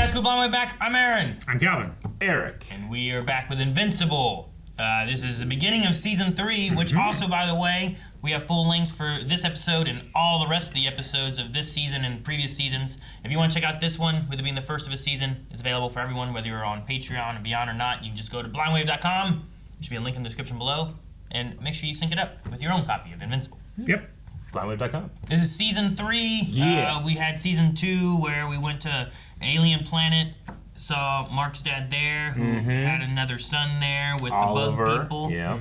guys, cool blind way back. I'm Aaron. I'm Calvin. Eric. And we are back with Invincible. This is the beginning of Season 3, which also, by the way, we have full length for this episode and all the rest of the episodes of this season and previous seasons. If you want to check out this one, with it being the first of a season, it's available for everyone, whether you're on Patreon and beyond or not. You can just go to blindwave.com. There should be a link in the description below. And make sure you sync it up with your own copy of Invincible. Yep. Blindwave.com. This is Season 3. Yeah. We had Season 2 where we went to an alien planet. Saw Mark's dad there, who had another son there with Oliver, the bug people. Yeah.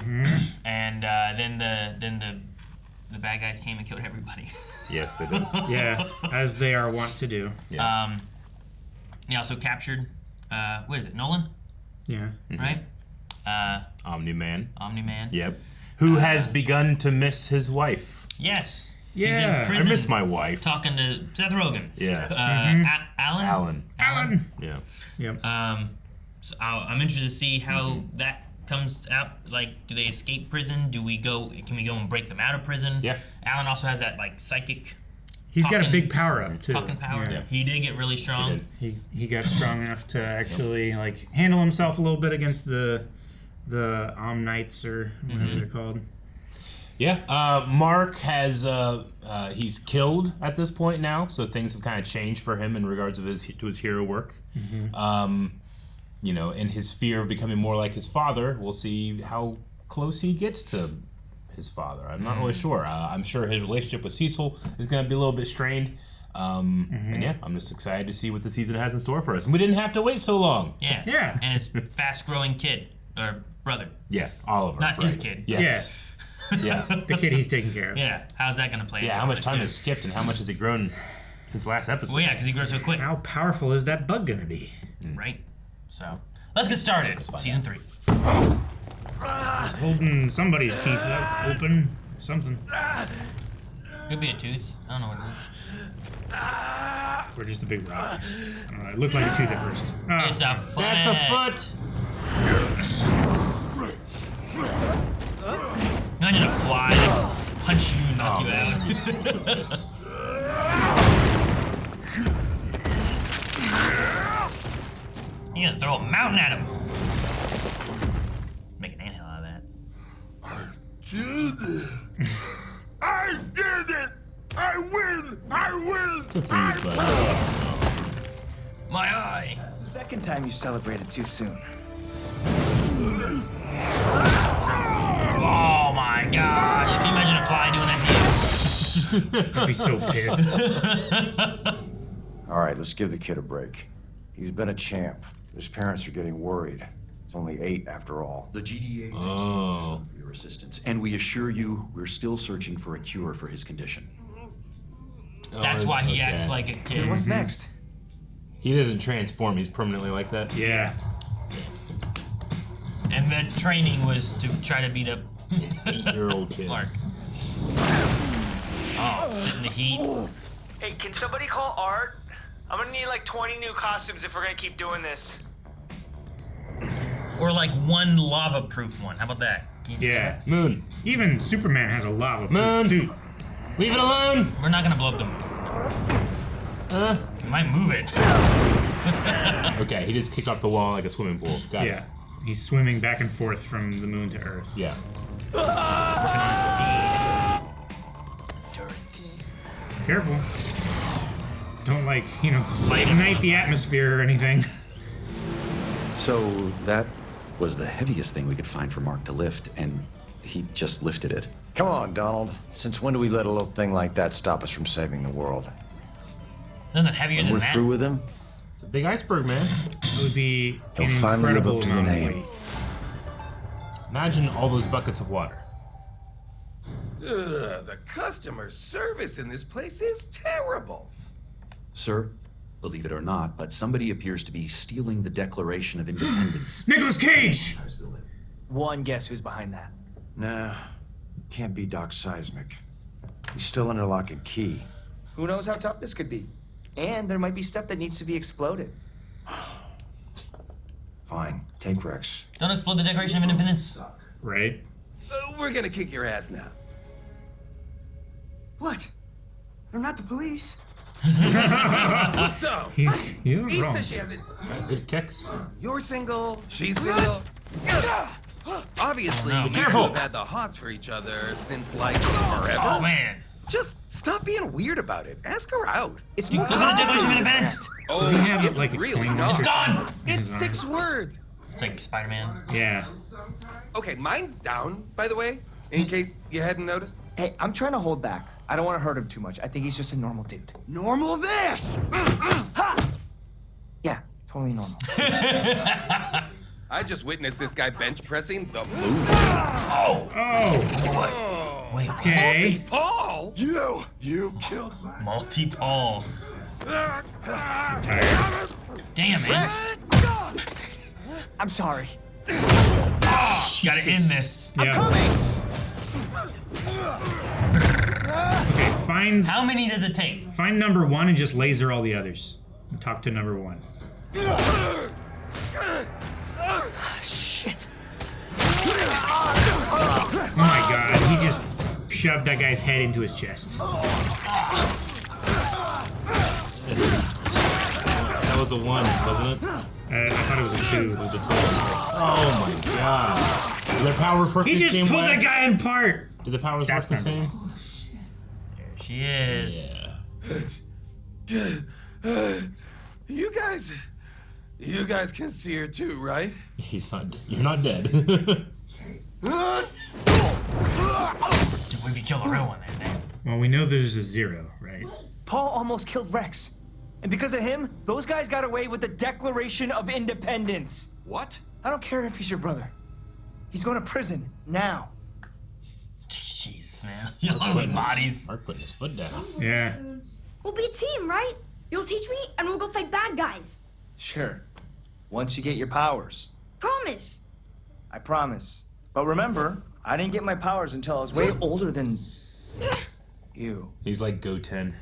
And then the bad guys came and killed everybody. Yes, they did. Yeah, as they are wont to do. Yeah. He also captured, what is it, Nolan? Yeah. Right? Omni-Man. Omni-Man. Yep. Who has begun to miss his wife. Yes. Yeah. He's in I prison miss my wife. talking to Seth Rogen. Yeah. Alan? Alan. Yeah. Yep. So I'm interested to see how that comes out. Like, do they escape prison? Can we go and break them out of prison? Yeah. Alan also has that, like, psychic He's got a big power up too. talking power. Yeah. He did get really strong. He got strong enough to actually like handle himself a little bit against the Omnites or whatever they're called. Yeah. Mark has he's killed at this point now, so things have kind of changed for him in regards of his hero work. You know, in his fear of becoming more like his father, we'll see how close he gets to his father. I'm not really sure. I'm sure his relationship with Cecil is going to be a little bit strained. And yeah, I'm just excited to see what the season has in store for us. And we didn't have to wait so long. Yeah. Yeah. And his fast-growing kid, or brother. Yeah, Oliver. Not his kid. Yes. Yeah. The kid he's taking care of. Yeah. How's that going to play out? Yeah, how much time has skipped and how much has it grown since last episode? Well, yeah, because he grows so quick. How powerful is that bug gonna be? Right? So, let's get started. Season 3. He's holding somebody's teeth up, open, something. Could be a tooth. I don't know what it is. Or just a big rock. I don't know. It looked like a tooth at first. Oh, It's a foot. That's a foot! Imagine a fly punch you and knock you out. You're gonna throw a mountain at him. Make an anthill out of that. I did it! I win! I win! Good for you, buddy. My eye. It's the second time you celebrated too soon. Oh my gosh. Can you imagine a fly doing that to you? I'd be so pissed. All right, let's give the kid a break. He's been a champ. His parents are getting worried. He's only 8 after all. The GDA thanks you for your assistance, and we assure you we're still searching for a cure for his condition. That's why he acts like a kid. What's next? He doesn't transform, he's permanently like that. Yeah. And the training was to try to beat up 8-year-old kid. Mark. Oh, sit in the heat. Hey, can somebody call Art? I'm gonna need like 20 new costumes if we're gonna keep doing this. Or like one lava-proof one. How about that? Yeah. Moon. Even Superman has a lava Moon. suit. Leave it alone! We're not gonna blow up the moon. We might move it. Okay, he just kicked off the wall like a swimming pool. Got Yeah. it. He's swimming back and forth from the moon to Earth. Yeah. Working on his speed. Endurance. Careful. Don't ignite the atmosphere or anything. So that was the heaviest thing we could find for Mark to lift, and he just lifted it. Come on, Donald. Since when do we let a little thing like that stop us from saving the world? Nothing heavier When than we're that. through with him, It's a big iceberg, man. It would be he'll an finally live incredible up to the amount of name. weight. Imagine all those buckets of water. The customer service in this place is terrible. Sir, believe it or not, but somebody appears to be stealing the Declaration of Independence. Nicolas Cage! One guess who's behind that. Nah, can't be Doc Seismic. He's still under lock and key. Who knows how tough this could be? And there might be stuff that needs to be exploded. Fine, take Rex. Don't explode the Declaration of Independence. Right? We're gonna kick your ass now. What? They're not the police. So, He isn't Eve wrong. says she hasn't. Good kicks. You're single, she's single. Obviously, you careful. have had the hots for each other since like forever. Oh man. Just stop being weird about it. Ask her out. It's Look at the Declaration of Independence. Oh, Does he have it's like a really coin not. launcher? It's gone. in It's his 6 arm? words. It's like Spider-Man. Yeah. Okay, mine's down, by the way, in case you hadn't noticed. Hey, I'm trying to hold back. I don't want to hurt him too much. I think he's just a normal dude. Normal this! Yeah, totally normal. I just witnessed this guy bench pressing the moon. Oh. Wait, Okay. Paul! You killed my multi-Paul. Tired. Damn, man. I'm sorry. Gotta end this. Yeah. Okay. How many does it take? Find number 1 and just laser all the others. And talk to number 1. Shit. Oh my god, he just shoved that guy's head into his chest. That was a 1, wasn't it? I thought it was a 2. It was a 2. Oh my god. Did their powers work He the just same pulled way? that guy apart. Did the powers That's work the number same? There she is. Yeah. You guys can see her too, right? He's not. You're not dead. Dude, what if you kill the real one there, man? Well, we know there's a 0, right? Paul almost killed Rex. And because of him, those guys got away with the Declaration of Independence. What? I don't care if he's your brother. He's going to prison now. Jeez, man. Y'all with bodies. Mark putting his foot down. Yeah. We'll be a team, right? You'll teach me, and we'll go fight bad guys. Sure. Once you get your powers. Promise. I promise. But remember, I didn't get my powers until I was way older than you. He's like Goten.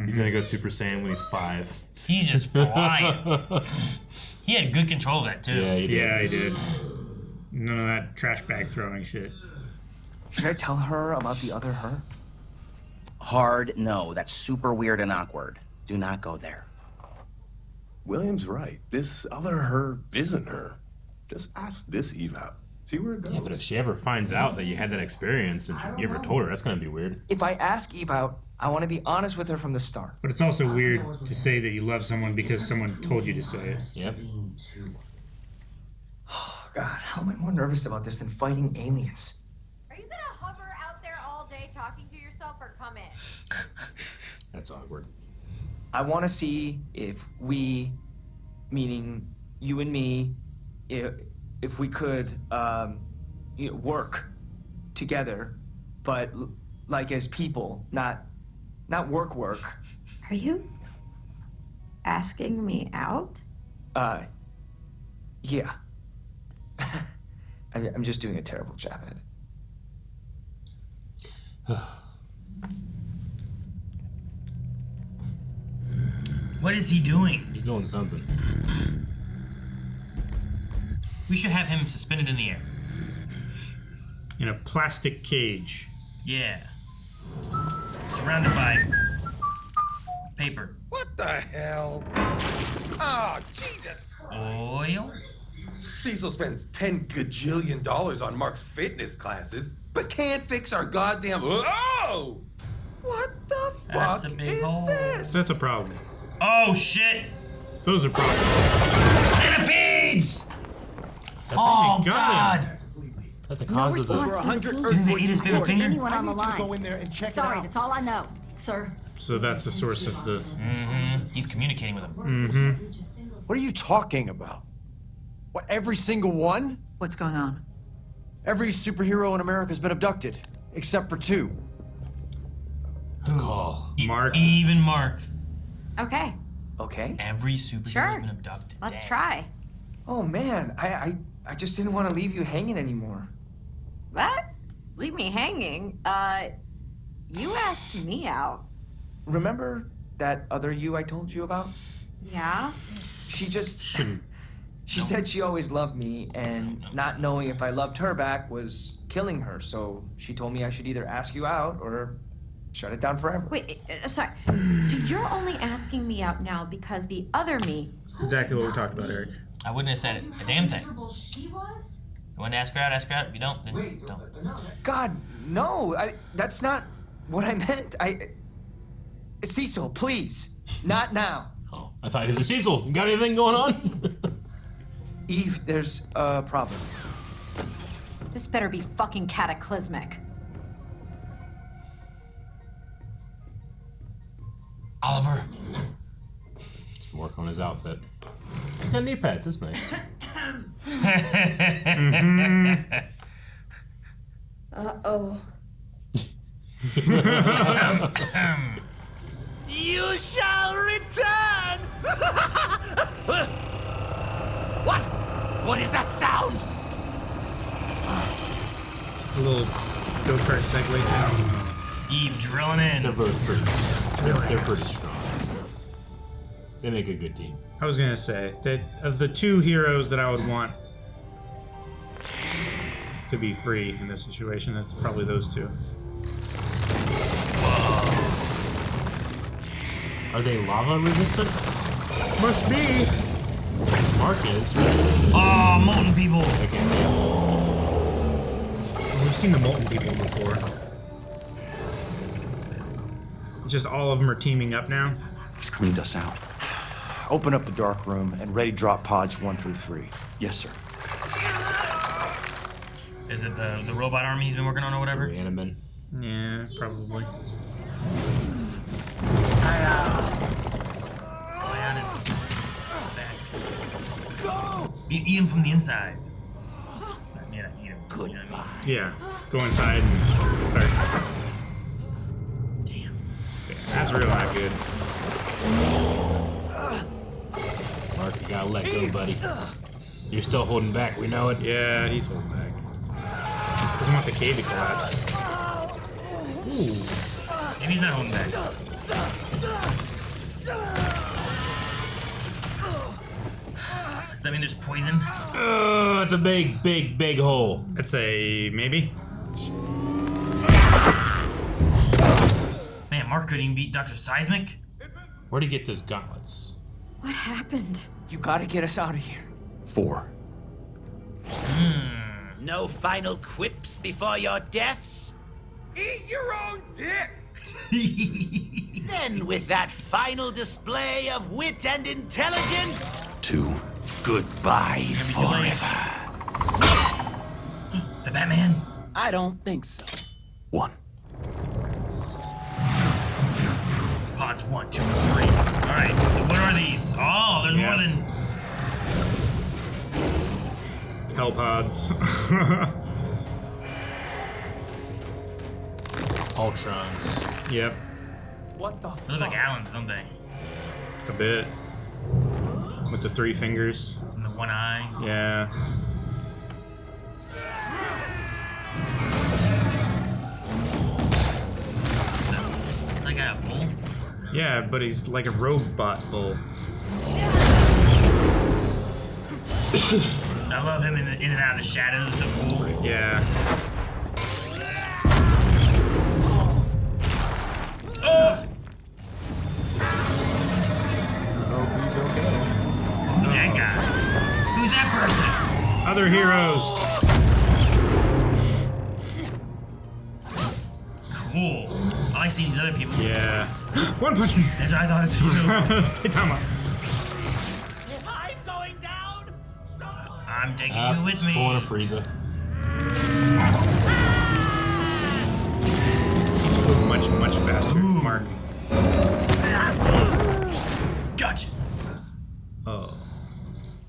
He's gonna go Super Saiyan when he's 5. He's just flying. He had good control of that, too. Yeah, he did. Yeah, he did. None of that trash bag throwing shit. Should I tell her about the other her? Hard no. That's super weird and awkward. Do not go there. William's right. This other her isn't her. Just ask this Eve out. See where it goes. Yeah, but if she ever finds out that you had that experience and you ever told her, that's gonna be weird. If I ask Eve out, I want to be honest with her from the start. But it's also weird to say that you love someone because someone told you to say it. Yep. Oh, God, how am I more nervous about this than fighting aliens? Are you gonna hover out there all day talking to yourself or come in? That's awkward. I want to see if we, meaning you and me, if we could work together, but like as people, not work. Are you asking me out? Yeah. I'm just doing a terrible job at it. What is he doing? He's doing something. We should have him suspended in the air. In a plastic cage. Yeah. Surrounded by paper. What the hell? Oh, Jesus. Oil? Cecil spends $10 gajillion on Mark's fitness classes, but can't fix our goddamn. Oh! What the That's fuck a big is hole. this? That's a problem. Oh, shit! Those are problems. Centipedes! Is that Oh, got God! That's the cause of the. Over 100 Didn't they eat his favorite finger? Anyone on the Go line. in there and check Sorry, it out. that's all I know, sir. So that's the source of the. He's communicating with him. What are you talking about? What, every single one? What's going on? Every superhero in America has been abducted, except for 2. Call. Mark. Even Mark. Okay, Okay. Every superhero Sure. has been abducted. let's Dang. try. Oh man, I just didn't want to leave you hanging anymore. What? Leave me hanging? You asked me out. Remember that other you I told you about? Yeah? She said she always loved me, and not knowing if I loved her back was killing her. So she told me I should either ask you out or shut it down forever. Wait, I'm sorry. So you're only asking me out now because the other me... That's exactly what we talked about, Eric. I wouldn't have said it. A damn thing. She was? You want to ask her out? Ask her out. If you don't, then don't. God, no. That's not what I meant. Cecil, please. Not now. Oh, I thought he was a Cecil. You got anything going on? Eve, there's a problem. This better be fucking cataclysmic. Oliver. Let's work on his outfit. He's got knee pads. That's nice. Uh-oh. You shall return! What? What is that sound? It's a little go-kart segue thing. Eve drilling in. They're both pretty. They're pretty strong. They make a good team. I was gonna say that of the two heroes that I would want to be free in this situation, it's probably those two. Are they lava resistant? Must be. Mark is, right? Oh, molten people. Okay. We've seen the molten people before. Just all of them are teaming up now. He's cleaned us out. Open up the dark room and ready drop pods 1 through 3. Yes, sir. Is it the robot army he's been working on or whatever? Reanimin. Yeah, probably. Fly on his back. Go! Eat him from the inside. Yeah, eat him. Good. You know what I mean? Yeah, go inside and start. Damn. Yeah, that's really not good. Mark, you gotta let go, buddy. You're still holding back. We know it. Yeah, he's holding back. Doesn't want the cave to collapse. Ooh. Maybe he's not holding back. Does that mean there's poison? It's a big, big, big hole. It's a maybe. Man, Mark couldn't even beat Dr. Seismic. Where'd he get those gauntlets? What happened? You gotta get us out of here. 4. No final quips before your deaths? Eat your own dick! Then, with that final display of wit and intelligence, 2. goodbye forever. The Batman? I don't think so. 1. Pods 1, 2, 3. Alright, so what are these? Oh, there's more than... Hell pods. Ultrons. Yep, What the They look like Allens, don't they? a bit. With the 3 fingers. And the one eye. Yeah. That guy a bull? Yeah, but he's like a robot bull. I love him in and out of the shadows. So cool. Yeah. He's okay. Who's that guy? Who's that person? Other heroes. Cool. I like seeing these other people. Yeah. One Punch Man. That's what I thought it too. Saitama. If I'm going down, someone... I'm taking you with me. Pulling a Frieza. He's going much, much faster, Mark. Gotcha. Oh.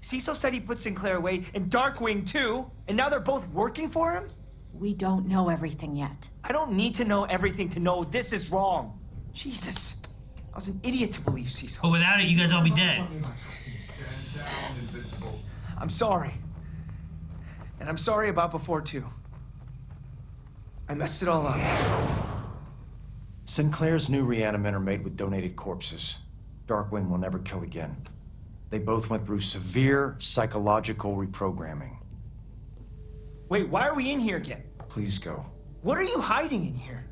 Cecil said he put Sinclair away and Darkwing too, and now they're both working for him? We don't know everything yet. I don't need to know everything to know this is wrong. Jesus. I was an idiot to believe Cecil. But without it, you guys all be dead. I'm sorry. And I'm sorry about before too. I messed it all up. Sinclair's new reanimin are made with donated corpses. Darkwing will never kill again. They both went through severe psychological reprogramming. Wait, why are we in here again? Please go. What are you hiding in here?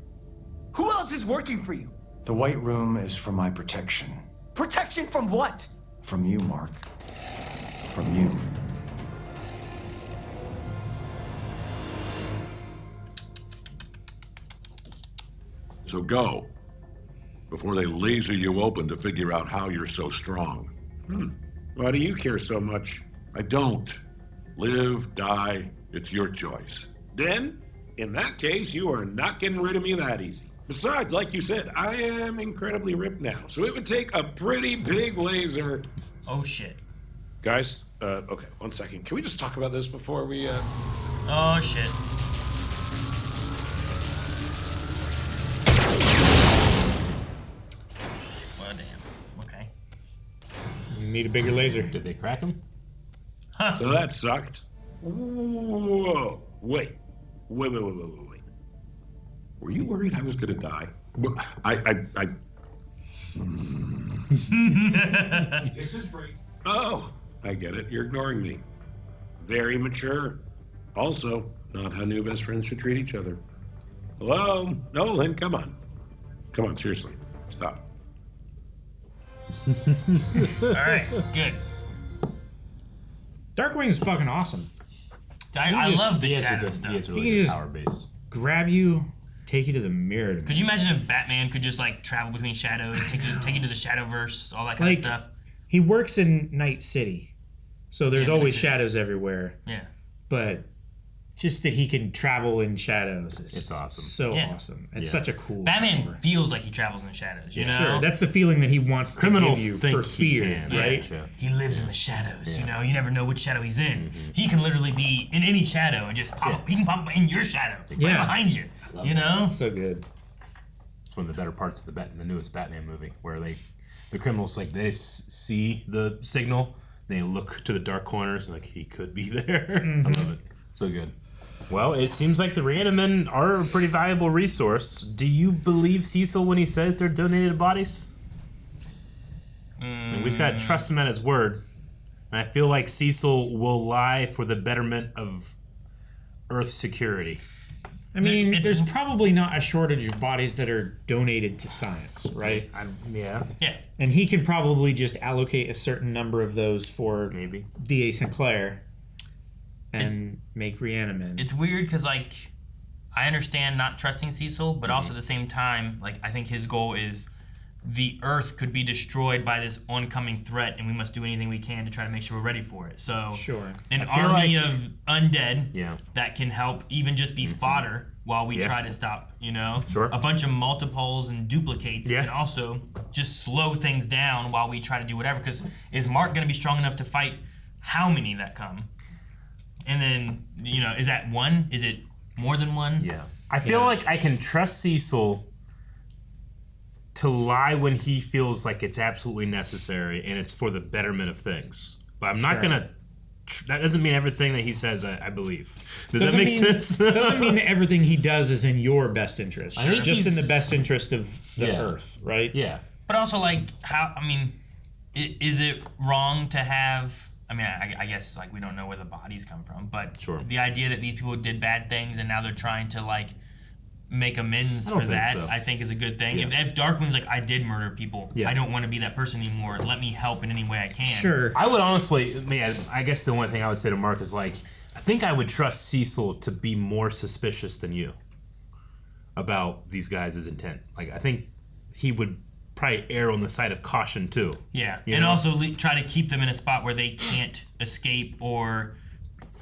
Who else is working for you? The White Room is for my protection. Protection from what? From you, Mark. From you. So go, before they laser you open to figure out how you're so strong. Why do you care so much? I don't. Live, die, it's your choice. Then, in that case, you are not getting rid of me that easy. Besides, like you said, I am incredibly ripped now, so it would take a pretty big laser. Oh, shit. Guys, okay, 1 second. Can we just talk about this before we, Oh, shit. Well, damn. Okay. You need a bigger laser. Did they crack him? So that sucked. Whoa. Wait. Were you worried I was gonna die? This is great. Oh, I get it. You're ignoring me. Very mature. Also, not how new best friends should treat each other. Hello? Nolan, come on. Come on, seriously. Stop. All right, good. Darkwing's fucking awesome. I love the He has a shadow good, stuff. he has a He really can good just power base. grab you, take you to the mirror. Could you imagine if Batman could just like travel between shadows, take you to the Shadowverse, all that kind of stuff? He works in Night City, so there's Yeah, always Night City. shadows everywhere. Yeah. But just that he can travel in shadows is It's awesome. so Yeah. awesome. It's Yeah. such a cool Batman power. feels like he travels in the shadows, you know? Sure, that's the feeling that he wants Criminals to give you think for he fear, can, right? yeah. He lives in the shadows, you know? You never know which shadow he's in. He can literally be in any shadow and just pop. He can pop in your shadow, right behind you. You know? So good. It's one of the better parts of the newest Batman movie, where the criminals they see the signal, they look to the dark corners, and like he could be there. I love it. So good. Well, it seems like the Reanimen are a pretty valuable resource. Do you believe Cecil when he says they're donated bodies? And we just gotta trust him at his word. And I feel like Cecil will lie for the betterment of Earth's security. I mean, there's probably not a shortage of bodies that are donated to science, right? Yeah. Yeah. And he can probably just allocate a certain number of those for maybe D.A. Sinclair and make Reanimen. It's weird because, like, I understand not trusting Cecil, but also at the same time, like, I think his goal is the Earth could be destroyed by this oncoming threat, and we must do anything we can to try to make sure we're ready for it. So, Sure. an I feel army like- of undead that can help even just be fodder while we Yeah. try to stop, you know? Sure. A bunch of multiples and duplicates can also just slow things down while we try to do whatever, because is Mark going to be strong enough to fight how many that come? And then, you know, is that one? Is it more than one? Yeah. I feel like I can trust Cecil to lie when he feels like it's absolutely necessary and it's for the betterment of things. But I'm not Sure. going to... That doesn't mean everything that he says I believe. Does Doesn't that make mean- sense? doesn't mean that everything he does is in your best interest. I think Just in he's- the best interest of the Yeah. Earth, right? Yeah. But also, like, how, I mean, is it wrong to have, I mean, I guess, like, we don't know where the bodies come from, but the idea that these people did bad things and now they're trying to, like, make amends I don't for think that, so. I think is a good thing. Yeah. If Darkwing's like, I did murder people, Yeah. I don't want to be that person anymore, let me help in any way I can. I would honestly, I guess the only thing I would say to Mark is like, I think I would trust Cecil to be more suspicious than you about these guys' intent. Like, I think he would probably err on the side of caution too. Yeah, You and know? also try to keep them in a spot where they can't escape or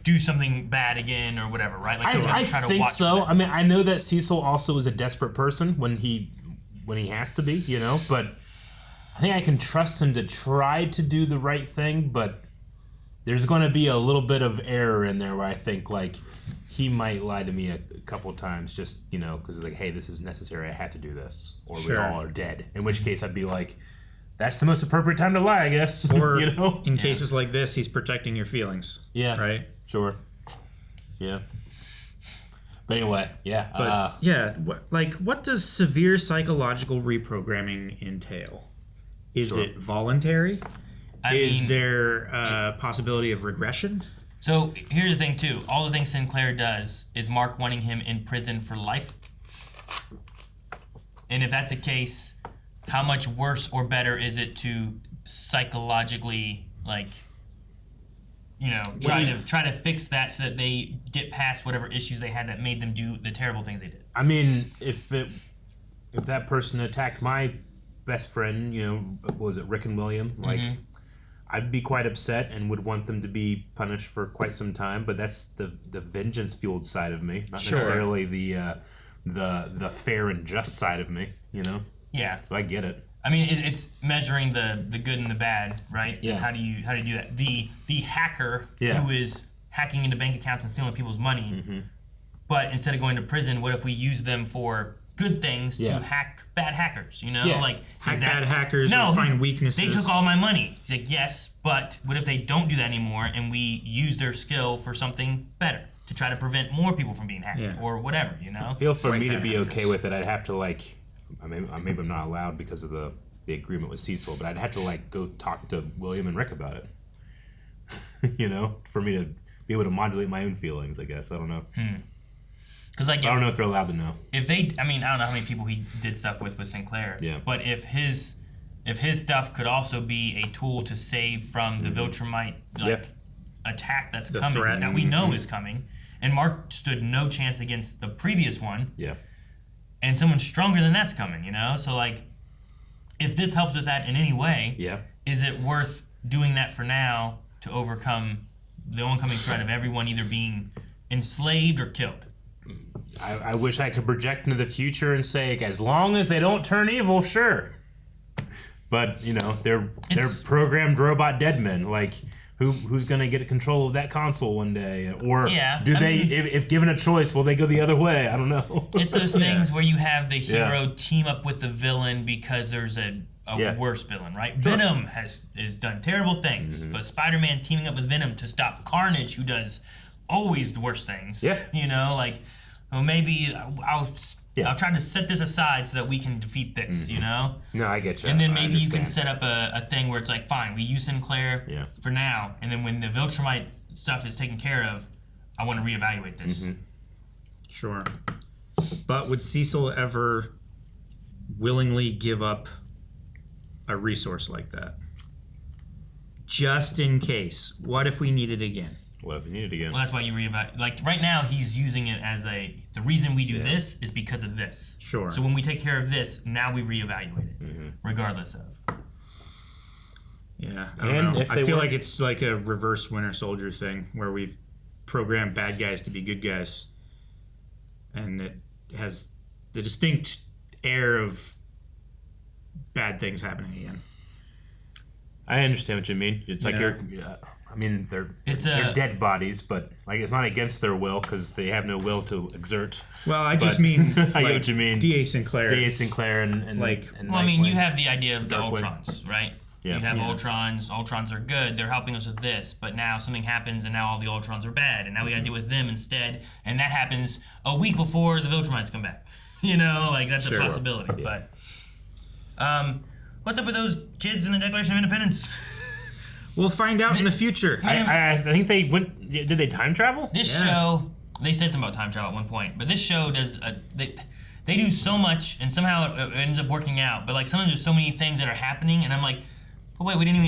do something bad again or whatever, right? Like I try to think watch so. I mean, I know that Cecil also is a desperate person when he has to be, you know. But I think I can trust him to try to do the right thing. But there's going to be a little bit of error in there where I think like he might lie to me a couple times, just because it's like, hey, this is necessary. I had to do this, or we Sure. all are dead. In which case, I'd be like, that's the most appropriate time to lie, I guess. Or in Yeah. cases like this, he's protecting your feelings. Yeah. Right? Sure. Yeah. But anyway, yeah. But what does severe psychological reprogramming entail? Is Sure. it voluntary? Is mean- there a possibility of regression? So here's the thing too. All the things Sinclair does is Mark wanting him in prison for life. And if that's the case, how much worse or better is it to psychologically, like, you know, try to fix that so that they get past whatever issues they had that made them do the terrible things they did? I mean, if that person attacked my best friend, you know, what was it, Rick and William? Like, I'd be quite upset and would want them to be punished for quite some time. But that's the vengeance-fueled side of me, not necessarily the fair and just side of me. You know? Yeah. So I get it. I mean, it's measuring the good and the bad, right? Yeah. And how do you do that? The hacker Yeah. who is hacking into bank accounts and stealing people's money, but instead of going to prison, what if we use them for good things to hack bad hackers? You know, like hack bad hackers or find weaknesses. They took all my money. He's like, yes, but what if they don't do that anymore and we use their skill for something better to try to prevent more people from being hacked or whatever? You know, I feel for me to be okay with it, I'd have to like. Maybe I'm not allowed because of the agreement with Cecil, but I'd have to like go talk to William and Rick about it. You know, for me to be able to modulate my own feelings, I guess. I don't know. Because like, I don't know if they're allowed to know. If they, I mean, I don't know how many people he did stuff with Sinclair. Yeah. But if his stuff could also be a tool to save from the Viltrumite attack that's coming, that we know is coming, and Mark stood no chance against the previous one. Yeah. And someone stronger than that's coming, you know? So, like, if this helps with that in any way, is it worth doing that for now to overcome the oncoming threat of everyone either being enslaved or killed? I wish I could project into the future and say, as long as they don't turn evil, sure. But, you know, they're programmed robot dead men. Like, who's going to get control of that console one day? Or if given a choice, will they go the other way? I don't know. It's those things where you have the hero team up with the villain because there's a worse villain, right? Venom has done terrible things, but Spider-Man teaming up with Venom to stop Carnage, who does always the worst things. Yeah. You know, like, well, maybe I'll try to set this aside so that we can defeat this, you know? No, I get you. And then maybe you can set up a thing where it's like, fine, we use Sinclair for now, and then when the Viltrumite stuff is taken care of, I want to reevaluate this. Sure. But would Cecil ever willingly give up a resource like that? Just in case. What if we need it again? What if we need it again? Well, that's why you reevaluate. Like, right now, he's using it as the reason we do this is because of this. Sure. So when we take care of this, now we reevaluate it, regardless of. Yeah, I don't know. I feel like it's like a reverse Winter Soldier thing where we've programmed bad guys to be good guys, and it has the distinct air of bad things happening again. I understand what you mean. It's like you're. I mean, they're dead bodies, but like it's not against their will because they have no will to exert. Well, I just mean I get what you mean. D.A. Sinclair. D.A. Sinclair and like. Well, I mean, you have the idea of the Ultrons, right? Yeah. You have Ultrons. Ultrons are good. They're helping us with this. But now something happens, and now all the Ultrons are bad, and now we got to deal with them instead. And that happens a week before the Viltrumites come back. You know, like that's a possibility. Yeah. But what's up with those kids in the Declaration of Independence? We'll find out in the future. I think they went. Did they time travel? This show, they said something about time travel at one point, but this show does. They do so much, and somehow it ends up working out. But like sometimes there's so many things that are happening, and I'm like, oh wait, we didn't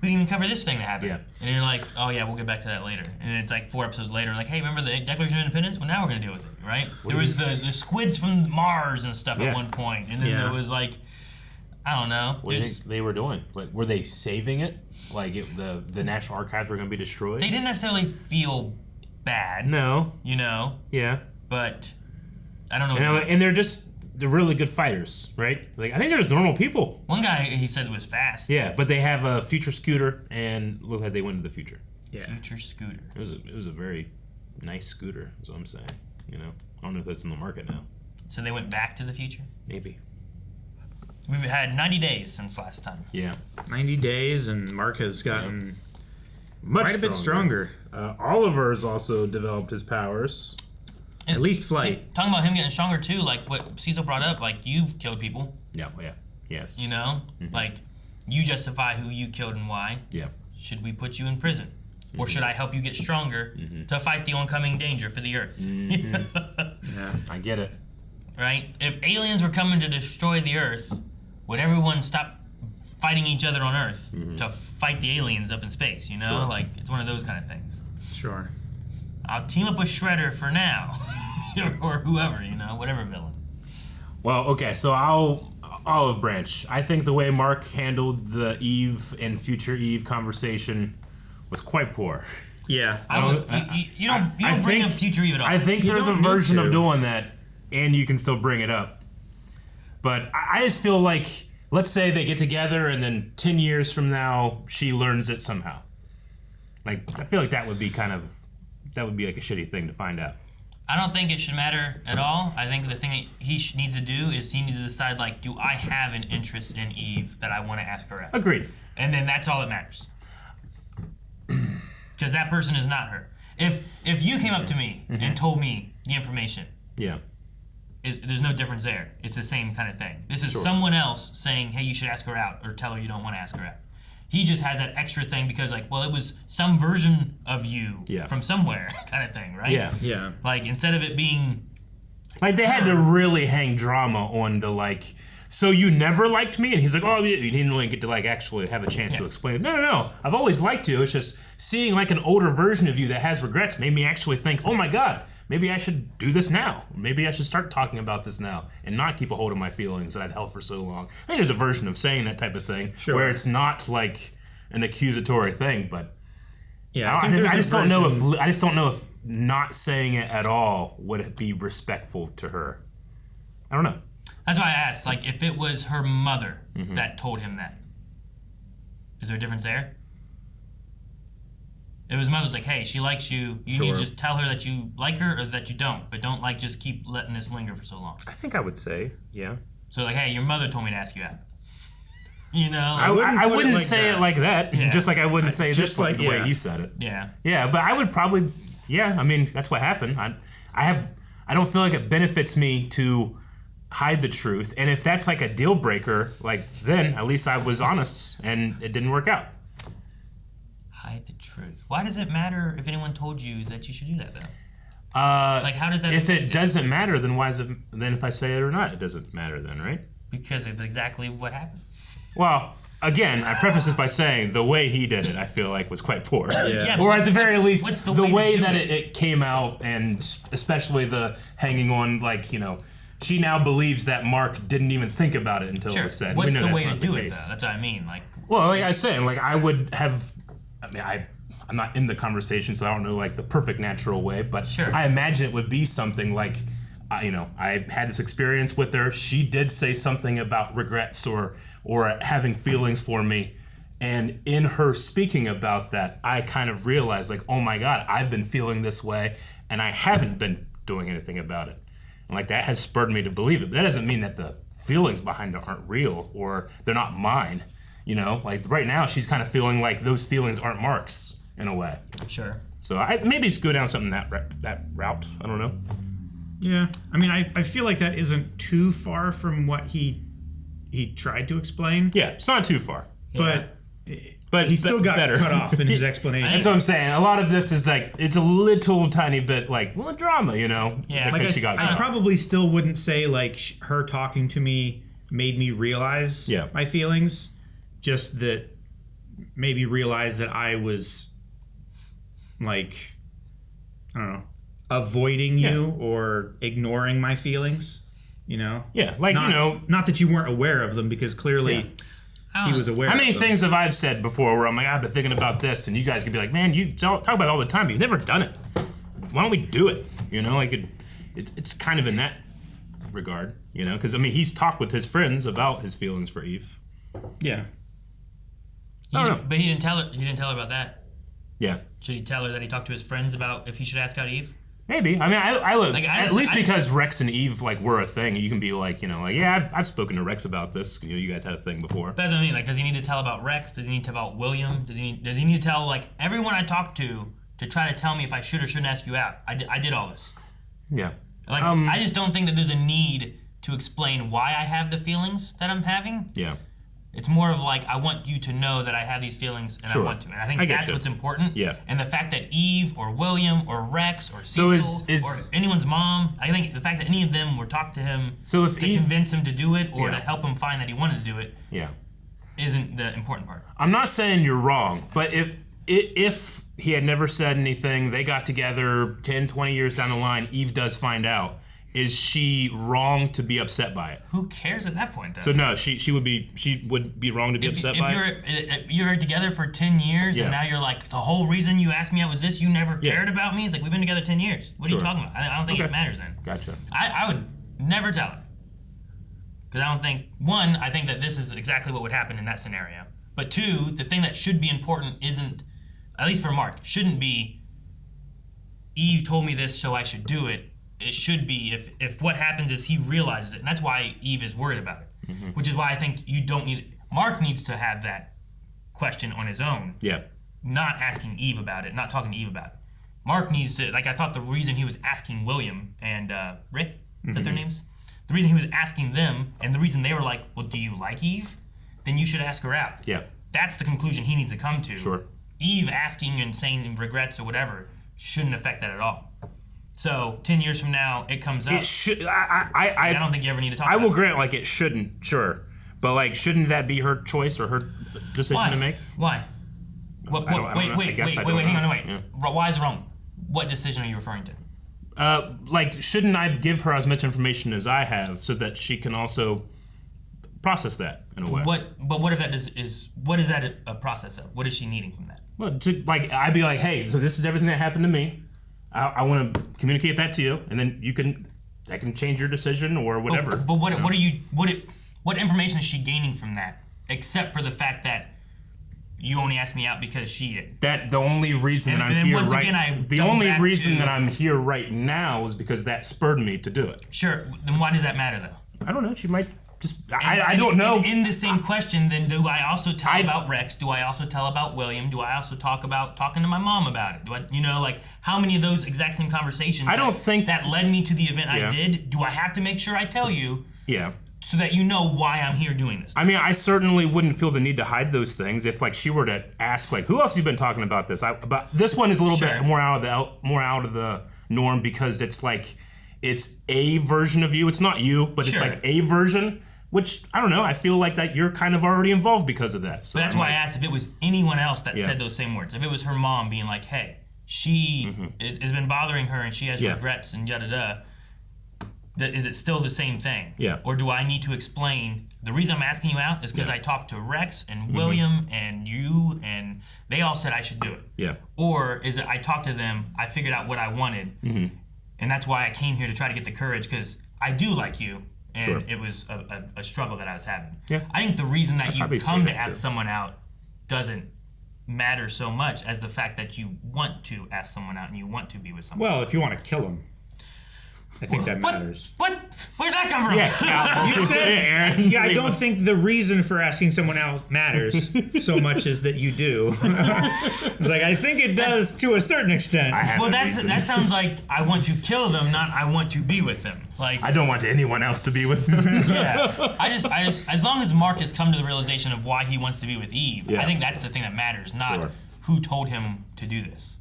even cover this thing that happened. Yeah. And you're like, oh yeah, we'll get back to that later. And it's like 4 episodes later, like, hey, remember the Declaration of Independence? Well, now we're gonna deal with it, right? There was the squids from Mars and stuff at one point, and then there was like, I don't know. What do you think they were doing? Like, were they saving it? Like the National Archives were going to be destroyed? They didn't necessarily feel bad. No. You know? Yeah. But I don't know. And they're really good fighters, right? Like I think they're just normal people. One guy he said was fast. Yeah, but they have a future scooter and look like they went into the future. Yeah. Future scooter. It was a very nice scooter, is what I'm saying. You know, I don't know if that's in the market now. So they went back to the future? Maybe. We've had 90 days since last time. Yeah. 90 days, and Mark has gotten quite a bit stronger. Oliver's also developed his powers. And at least flight. Talking about him getting stronger, too, like what Cecil brought up, like, you've killed people. Yeah, yes. You know? Like, you justify who you killed and why. Yeah. Should we put you in prison? Or should I help you get stronger to fight the oncoming danger for the Earth? Yeah, I get it. right? If aliens were coming to destroy the Earth, would everyone stop fighting each other on Earth to fight the aliens up in space, you know? Sure. Like, it's one of those kind of things. Sure. I'll team up with Shredder for now. Or whoever, you know, whatever villain. Well, okay, so Olive Branch. I think the way Mark handled the Eve and future Eve conversation was quite poor. Yeah. You don't bring up future Eve at all. I think there's a version of doing that, and you can still bring it up. But I just feel like, let's say they get together, and then 10 years from now, she learns it somehow. Like, I feel like that would be like a shitty thing to find out. I don't think it should matter at all. I think the thing that he needs to do is he needs to decide, like, do I have an interest in Eve that I want to ask her out? Agreed. And then that's all that matters. Because that person is not her. If you came up to me and told me the information, there's no difference there. It's the same kind of thing. This is someone else saying, hey, you should ask her out, or tell her you don't want to ask her out. He just has that extra thing because, like, well, it was some version of you from somewhere kind of thing, right? Yeah. Like, instead of it being... Like, they had to really hang drama on the, like, so you never liked me? And he's like, oh, he didn't really get to, like, actually have a chance to explain it. No. I've always liked you. It's just seeing, like, an older version of you that has regrets made me actually think, oh, my God, maybe I should do this now. Maybe I should start talking about this now and not keep a hold of my feelings that I've held for so long. I think there's a version of saying that type of thing where it's not, like, an accusatory thing, but I just don't know if not saying it at all would be respectful to her. I don't know. That's why I asked, like, if it was her mother that told him that, is there a difference there? If his mother's like, hey, she likes you, you need to just tell her that you like her or that you don't, but don't, like, just keep letting this linger for so long. I think I would say, yeah. So, like, hey, your mother told me to ask you out. You know? I wouldn't say it like that, just like I wouldn't say this like the way he said it. Yeah, but I would probably, I mean, that's what happened. I don't feel like it benefits me to hide the truth, and if that's like a deal breaker, like, then at least I was honest and it didn't work out. Hide the truth. Why does it matter if anyone told you that you should do that, though? Like, how does that? If it doesn't matter, then why is it? Then if I say it or not, it doesn't matter. Then, right? Because it's exactly what happened. Well, again, I preface this by saying the way he did it, I feel like, was quite poor. Yeah, or at the very least, the way that it came out, and especially the hanging on, like, you know, she now believes that Mark didn't even think about it until it was said. What's the way to do it, though? That's what I mean. Like, well, like I was saying, like, I would have. I mean, I'm not in the conversation, so I don't know, like, the perfect natural way, but I imagine it would be something like, you know, I had this experience with her. She did say something about regrets or having feelings for me, and in her speaking about that, I kind of realized, like, oh my God, I've been feeling this way, and I haven't been doing anything about it. And, like, that has spurred me to believe it. But that doesn't mean that the feelings behind it aren't real or they're not mine. You know, like, right now she's kind of feeling like those feelings aren't Mark's in a way. Sure. So maybe just go down something that route. I don't know. Yeah, I mean, I feel like that isn't too far from what he tried to explain. Yeah, it's not too far. But he still got cut off in his explanation. That's what I'm saying. A lot of this is like, it's a little tiny bit like, well, drama, you know? Yeah, like I probably still wouldn't say, like, her talking to me made me realize my feelings. Just that maybe realize that I was, like, I don't know, avoiding you or ignoring my feelings, you know? Yeah, like, not, you know. Not that you weren't aware of them, because clearly he was aware of them. How many things have I said before where I'm like, I've been thinking about this, and you guys could be like, man, you talk about it all the time, but you've never done it. Why don't we do it? You know, like, it's kind of in that regard, you know? Because, I mean, he's talked with his friends about his feelings for Eve. Yeah. I don't know. But he didn't tell her. He didn't tell her about that. Yeah. Should he tell her that he talked to his friends about if he should ask out Eve? Maybe. I mean, I would, like, at least because Rex and Eve, like, were a thing, you can be like, you know, like, yeah, I've spoken to Rex about this. You know, you guys had a thing before. That's what I mean. Like, does he need to tell about Rex? Does he need to tell about William? Does he need to tell, like, everyone I talked to try to tell me if I should or shouldn't ask you out? I did all this. Yeah. Like, I just don't think that there's a need to explain why I have the feelings that I'm having. Yeah. It's more of like, I want you to know that I have these feelings and Sure. I want to. And I think I get that's you. what's important. Yeah. And the fact that Eve or William or Rex or So Cecil is- or anyone's mom, I think the fact that any of them were talked to him So if to Eve- convince him to do it or Yeah. to help him find that he wanted to do it Yeah. isn't the important part. I'm not saying you're wrong, but if he had never said anything, they got together 10, 20 years down the line, Eve does find out. Is she wrong to be upset by it? Who cares at that point, though? So no, she would be wrong to be upset by it. If you're together for 10 years Yeah. and now you're like, the whole reason you asked me out was this, you never cared about me? It's like, we've been together 10 years. What are you Sure. talking about? I don't think Okay. it matters then. Gotcha. I would never tell her. Because I don't think, one, I think that this is exactly what would happen in that scenario. But two, the thing that should be important isn't, at least for Mark, shouldn't be, Eve told me this, so I should do it. It should be if what happens is he realizes it. And that's why Eve is worried about it. Mm-hmm. Which is why I think you don't need, Mark needs to have that question on his own. Yeah. Not asking Eve about it, not talking to Eve about it. Mark needs to, like, I thought the reason he was asking William and Rick, is that their names? The reason he was asking them, and the reason they were like, well, do you like Eve? Then you should ask her out. Yeah. That's the conclusion he needs to come to. Sure. Eve asking and saying regrets or whatever shouldn't affect that at all. So 10 years from now, it comes up. It should. I don't think you ever need to talk I about will it. grant, like, it shouldn't, sure. But, like, shouldn't that be her choice or her decision Why? to make? Why? Wait, hang on, wait. Yeah. Why is it wrong? What decision are you referring to? Like, shouldn't I give her as much information as I have so that she can also process that in a way? But what if that what is that a process of? What is she needing from that? Well, I'd be like, hey, so this is everything that happened to me. I want to communicate that to you, and then I can change your decision or whatever. But what information is she gaining from that? Except for the fact that you only asked me out because she did. The only reason that I'm here that I'm here right now is because that spurred me to do it. Sure. Then why does that matter, though? I don't know. She might just. I don't know. In the same question, then do I also tell about Rex? Do I also tell about William? Do I also talk about talking to my mom about it? Do I, like how many of those exact same conversations? I don't think that led me to the event Yeah. I did. Do I have to make sure I tell you? Yeah. So that you know why I'm here doing this. I mean, I certainly wouldn't feel the need to hide those things if, like, she were to ask, like, who else have you been talking about this? But this one is a little bit more out of the norm because it's like it's a version of you. It's not you, but it's like a version. Which I don't know. I feel like that you're kind of already involved because of that. So but that's why I asked if it was anyone else that said those same words. If it was her mom being like, "Hey, she has been bothering her and she has regrets and yada da." Is it still the same thing? Yeah. Or do I need to explain the reason I'm asking you out is because I talked to Rex and William and you and they all said I should do it. Yeah. Or is it I talked to them, I figured out what I wanted, and that's why I came here to try to get the courage because I do like you and it was a struggle that I was having. Yeah. I think the reason that you come to ask too. someone out doesn't matter so much as the fact that you want to ask someone out and you want to be with someone. Well, if you want to kill him, I think that matters. Where's that come from? You said, yeah, I don't think the reason for asking someone out matters so much as that you do. It's like, I think it does to a certain extent. Well, that sounds like I want to kill them, not I want to be with them. Like I don't want anyone else to be with them. Yeah, I just, as long as Mark has come to the realization of why he wants to be with Eve, I think that's the thing that matters, not who told him to do this.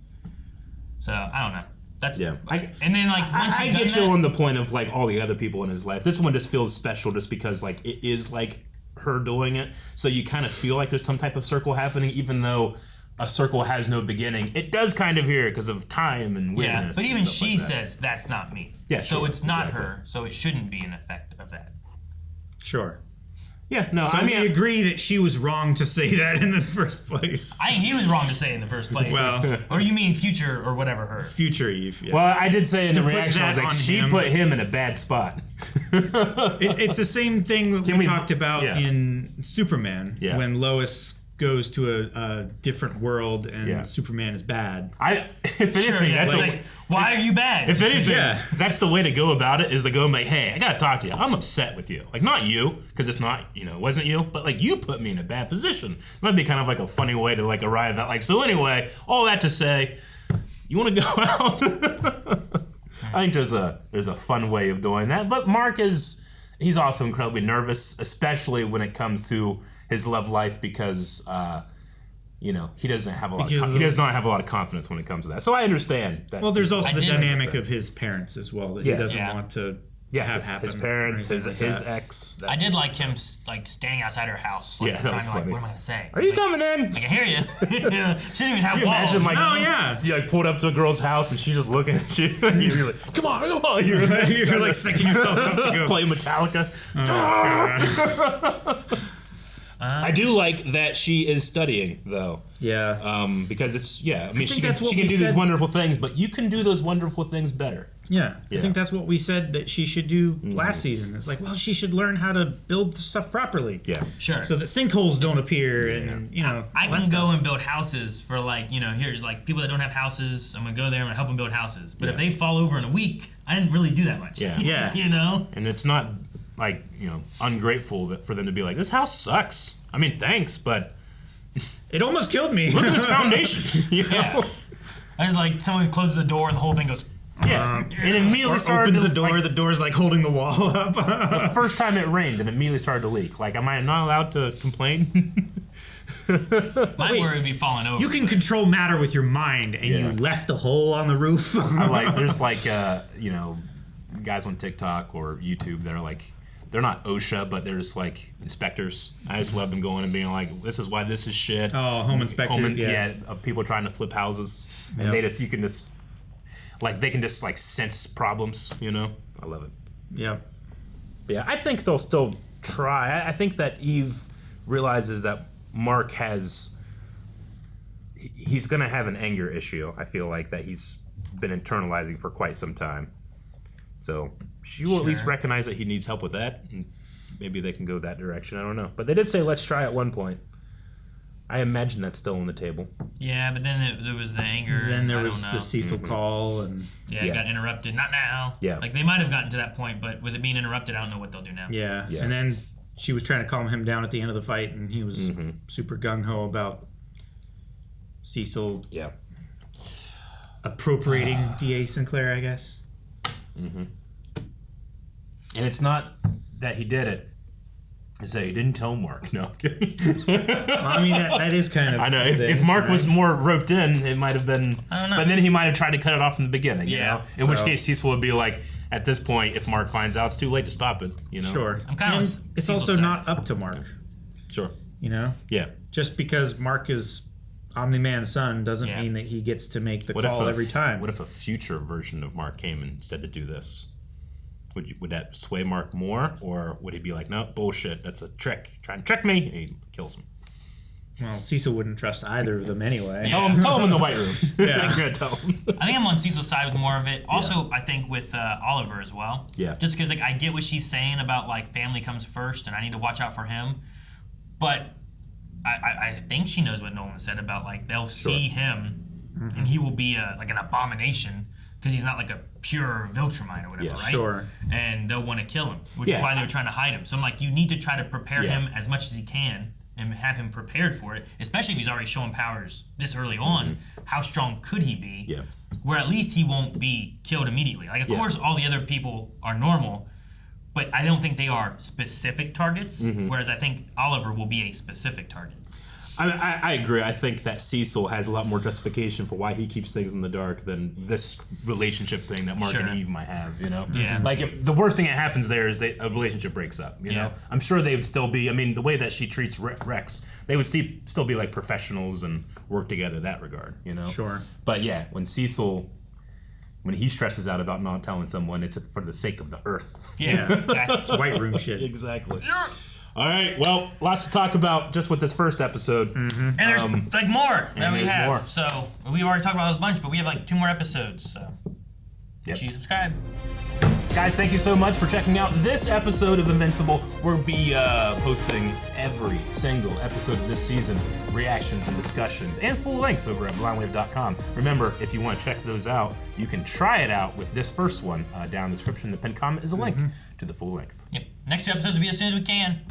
So I don't know. That's and then like once I get you on the point of like all the other people in his life. This one just feels special just because like it is like her doing it. So you kind of feel like there's some type of circle happening, even though a circle has no beginning. It does kind of here because of time and weirdness. Yeah, but even she like says that's not me. Yeah, so sure, it's not exactly. her. So it shouldn't be an effect of that. Sure. Yeah, no, so I mean, we agree that she was wrong to say that in the first place. I think he was wrong to say it in the first place. Well, or you mean future or whatever her. Future Eve. Yeah. Well, I did say in To the put reaction, I was that like, on she him. put him in a bad spot. It's the same thing we talked about yeah. in Superman Yeah. when Lois goes to a different world and Yeah. Superman is bad. If anything, that's like, why are you bad? If anything, that's the way to go about it. Is to go and be like, hey, I gotta talk to you. I'm upset with you. Like not you, because it's not, it wasn't you, but like you put me in a bad position. That'd be kind of like a funny way to like arrive at like. So anyway, all that to say, you want to go out? I think there's a fun way of doing that. But Mark is he's also incredibly nervous, especially when it comes to his love life, because he doesn't have a lot. He does not have a lot of confidence when it comes to that. So I understand that. Well, there's also the dynamic of his parents as well that he doesn't want to have happen. His parents, his ex. I did like him standing outside her house, that trying was to funny. what am I gonna say? Are you coming in? I can hear you. She didn't even have walls. Imagine you pulled up to a girl's house and she's just looking at you, and you're like, come on. You're like sicking yourself up to go play Metallica. I do like that she is studying, though. Yeah. Because it's, she can do said. these wonderful things, but you can do those wonderful things better. Yeah. I think that's what we said that she should do last season. It's like, well, she should learn how to build stuff properly. Yeah. Sure. So that sinkholes don't appear and, I can go and build houses for here's people that don't have houses. I'm going to go there and help them build houses. But if they fall over in a week, I didn't really do that much. Yeah. Yeah. And it's not ungrateful for them to be like, this house sucks. I mean, thanks, but it almost killed me. Look at this foundation. Yeah. I was like, someone closes the door and the whole thing goes. Yeah, and immediately started opens the door. The door's like holding the wall up. The first time it rained, and immediately started to leak. Like, am I not allowed to complain? My worry would be falling over. You can control matter with your mind, and you left a hole on the roof. There's guys on TikTok or YouTube that are like, they're not OSHA, but they're just like inspectors. I just love them going and being like, this is why this is shit. Oh, home inspector. Of people trying to flip houses. And they can just sense problems, I love it. Yeah. But yeah, I think they'll still try. I think that Eve realizes that Mark he's going to have an anger issue. I feel like that he's been internalizing for quite some time. So she will at least recognize that he needs help with that, and maybe they can go that direction. I don't know. But they did say let's try at one point. I imagine that's still on the table. Yeah, but then there was the anger. And then there was the Cecil call, and it got interrupted. Not now. Yeah, they might have gotten to that point, but with it being interrupted, I don't know what they'll do now. Yeah, and then she was trying to calm him down at the end of the fight, and he was super gung ho about Cecil. Yeah, appropriating D.A. Sinclair, I guess. Mm-hmm. And it's not that he did it. It's that he didn't tell Mark. No. I mean, that is kind of. I know. If Mark was more roped in, it might have been. I don't know. But then he might have tried to cut it off from the beginning. You know? In which So- case, Cecil would be like, at this point, if Mark finds out, it's too late to stop it. Sure. I'm kind of. It's also not up to Mark. Sure. Yeah. Just because Mark is Omni-Man's son doesn't mean that he gets to make the call every time. What if a future version of Mark came and said to do this? Would that sway Mark more, or would he be like, no, bullshit, that's a trick, try and trick me, and he kills him? Well, Cecil wouldn't trust either of them anyway. Tell him in the White Room. I'm gonna tell him. I think I'm on Cecil's side with more of it. Also, I think with Oliver as well. Yeah. Just because I get what she's saying about family comes first, and I need to watch out for him. But I think she knows what Nolan said about they'll see him, and he will be an abomination because he's not a pure Viltrumite or whatever, right? Sure. And they'll want to kill him, which is why they were trying to hide him. So I'm you need to try to prepare him as much as you can and have him prepared for it, especially if he's already showing powers this early on. How strong could he be? Yeah. Where at least he won't be killed immediately. Of course, all the other people are normal, but I don't think they are specific targets, whereas I think Oliver will be a specific target. I agree. I think that Cecil has a lot more justification for why he keeps things in the dark than this relationship thing that Mark and Eve might have, Yeah. If the worst thing that happens there is a relationship breaks up, you know? I'm sure they would still be, the way that she treats Rex, they would still be professionals and work together in that regard, Sure. But yeah, when he stresses out about not telling someone, it's for the sake of the Earth. Yeah, exactly. It's White Room shit. Exactly. All right, well, lots to talk about just with this first episode. And there's more that we have. More. So we already talked about a bunch, but we have 2 more episodes. So make sure you subscribe. Guys, thank you so much for checking out this episode of Invincible. We'll be posting every single episode of this season, reactions and discussions, and full lengths over at blindwave.com. Remember, if you want to check those out, you can try it out with this first one. Down in the description, the pinned comment is a link to the full length. Yep. Next 2 episodes will be as soon as we can.